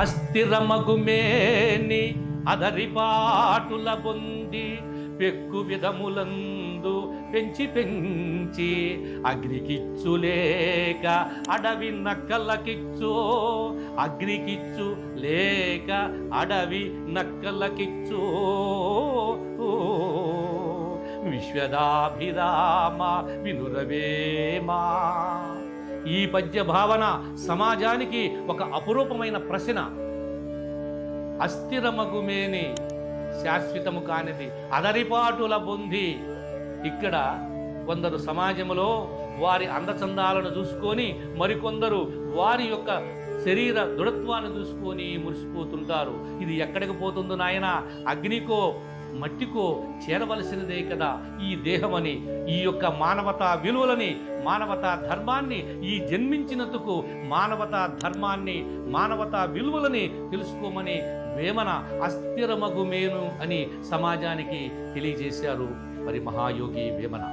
అస్థిరమగుమేని అదరిపాటుల బొంది పెక్కు విధములందు పెంచి పెంచి అగ్నికిచ్చు లేక అడవి నక్కలకిచ్చు, అగ్నికిచ్చు లేక అడవి నక్కలకిచ్చు. విశ్వదాభిరామ వినురవేమా. ఈ పద్య భావన సమాజానికి ఒక అపురూపమైన ప్రశ్న. అస్థిరమగుమేని శాశ్వతము కానిది అదరిపాటుల బొంది. ఇక్కడ కొందరు సమాజంలో వారి అందచందాలను చూసుకొని మరికొందరు వారి యొక్క శరీర దృఢత్వాన్ని చూసుకొని మురిసిపోతుంటారు. ఇది ఎక్కడికి పోతుందో నాయన, అగ్నికో మట్టికో చేరవలసినదే కదా ఈ దేహమని, ఈ యొక్క మానవతా విలువలని, మానవతా ధర్మాన్ని, ఈ జన్మించినందుకు మానవతా ధర్మాన్ని, మానవతా విలువలని తెలుసుకోమని వేమన అస్థిరమగుమేను అని సమాజానికి తెలియజేశారు మరి మహాయోగి వేమన.